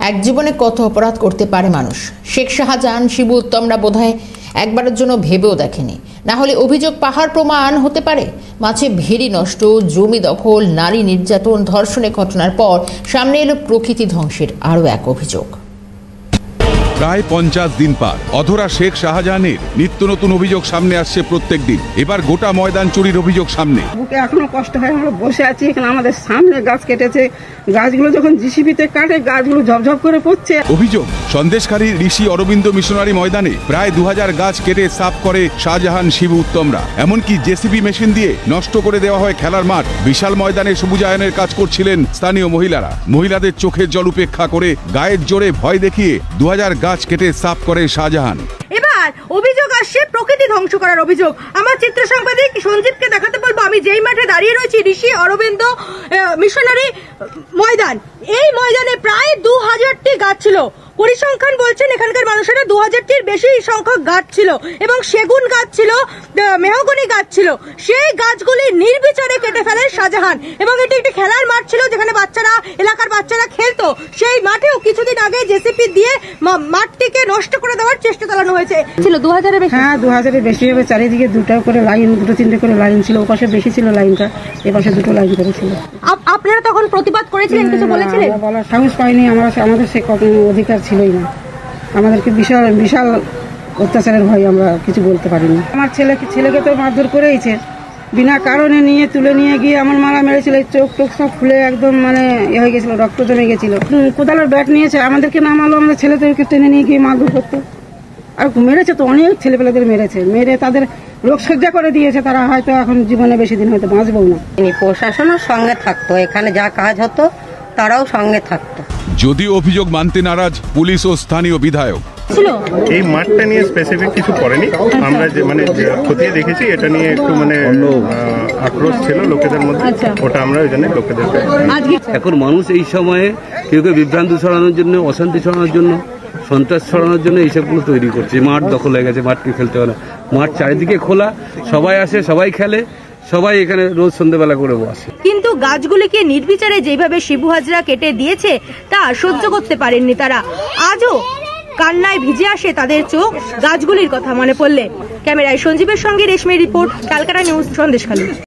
এক জীবনে কত অপরাধ করতে পারে মানুষ। শেখ শাহজাহান, শিবু উত্তমরা বোধহয় একবারের জন্য ভেবেও দেখেনি। না হলে অভিযোগ পাহাড় প্রমাণ হতে পারে। মাঝে ভেড়ি নষ্ট, জমি দখল, নারী নির্যাতন, ধর্ষণের ঘটনার পর সামনে এলো প্রকৃতি ধ্বংসের আরও এক অভিযোগ। প্রায় 50 দিন পার অধরা শেখ শাহজাহানের নিত্য নতুন অভিযোগ সামনে আসছে প্রত্যেক দিন। এবার গোটা ময়দান চুরির অভিযোগ সামনে। বুকে এখনো কষ্ট হয়, আমরা বসে আছি এখানে, আমাদের সামনে গাছ কেটেছে, গাছগুলো যখন জিসিবিতে কাটে গাছগুলো ঝপঝপ করে পড়ছে। অভিযোগ, সন্দেশখালী ঋষি অরবিন্দ মিশনারি ময়দানে প্রায় 2000 গাছ কেটে সাফ করে শাহজাহান, শিবু উত্তমরা। এমনকি জেসিবি মেশিন দিয়ে নষ্ট করে দেওয়া হয় খেলার মাঠ। বিশাল ময়দানে সবুজায়নের কাজ করছিলেন স্থানীয় মহিলারা। মহিলাদের চোখের জল উপেক্ষা করে গায়ের জোরে ভয় দেখিয়ে 2000 গাছ কেটে সাফ করে শাহজাহান। এবার অভিযোগ আসছে প্রকৃতি ধ্বংস করার অভিযোগ। আমার চিত্র সাংবাদিক সঞ্জীবকে দেখাতে বলবো, আমি যেই মাঠে দাঁড়িয়ে রয়েছি ঋষি অরবিন্দ মিশনারি ময়দান। এই ময়দানে প্রায় 2000টি গাছ ছিল। পরিসংখ্যান বলছেন এখানকার মানুষেরা 2000টির বেশি সংখ্যক গাছ ছিল এবং সেগুন গাছ ছিল, মেহগনি গাছ ছিল। সেই গাছগুলি নির্বিচারে কেটে ফেলেন শাহজাহান। এবং এটি একটি খেলার মাঠ ছিল যেখানে এলাকার বাচ্চারা খেলতো। সেই মাঠেও কিছুদিন আগে জেসিপি দিয়ে মাঠটিকে নষ্ট করে দেওয়ার চেষ্টা চালানো হয়েছে। ছিল 2000-এর বেশি। হ্যাঁ, 2000-এর বেশি হবে। চারিদিকে দুটো করে লাইন, দুটো তিনটে করে লাইন ছিল। ওপাশে বেশি ছিল লাইনটা, এপাশে দুটো লাইন করেছিল। আপনারা তখন প্রতিবাদ করেছিলেন, কিছু বলেছিলেন? বলার সাহস পাইনি, আমাদের সে অধিকার ছিলই না। আমাদেরকে বিশাল বিশাল অত্যাচারের ভয়, আমরা কিছু বলতে পারিনি। আমার ছেলেকে তো মারধর করেইছে, বিনা কারণে তুলে নিয়ে গিয়ে আমার মারা মেরেছিল। চোখ টোক সব ফুলে একদম হয়ে গেছিল, রক্ত জমে গেছিল। কোদালের ব্যাট নিয়েছে, আমাদেরকে নামালো, আমাদের ছেলেদেরকে টেনে নিয়ে গিয়ে মারধর করতো। আর মেরেছে তো, অনেক ছেলেপেলেদের মেরে তাদের রোগসজ্জা করে দিয়েছে। তারা হয়তো এখন জীবনে বেশি দিন হয়তো বাঁচবো না। প্রশাসনের সঙ্গে থাকতো, এখানে যা কাজ হতো তারাও সঙ্গে থাকতো। যদিও অভিযোগ মানতে নারাজ পুলিশ ও স্থানীয় বিধায়ক। এই মাঠটা নিয়ে স্পেসিফিক কিছু করেনি। আমরা যে খতিয়ে দেখেছি, এটা নিয়ে একটু আক্রোশ ছিল লোকেদের মধ্যে। ওটা আমরা ওই জন্য লোকেদের এখন মানুষ এই সময়ে কেউ কেউ বিভ্রান্তি ছড়ানোর জন্য, অশান্তি ছড়ানোর জন্য, সন্ত্রাস ছড়ানোর জন্য এইসবগুলো তৈরি করছে। মাঠ দখল হয়ে গেছে, মাঠকে খেলতে পারে। মাঠ চারিদিকে খোলা, সবাই আসে, সবাই খেলে, সবাই এখানে রোজ সন্ধ্যেবেলা করে বসে। কিন্তু গাছগুলিকে নির্বিচারে যেভাবে শিবু হাজরা কেটে দিয়েছে তা সহ্য করতে পারেননি তারা। আজও কান্নায় ভিজে আসে তাদের চোখ গাছগুলির কথা মনে পড়লে। ক্যামেরায় সঞ্জীবের সঙ্গে রেশমের রিপোর্ট, ক্যালকাটা নিউজ, সন্দেশখালী।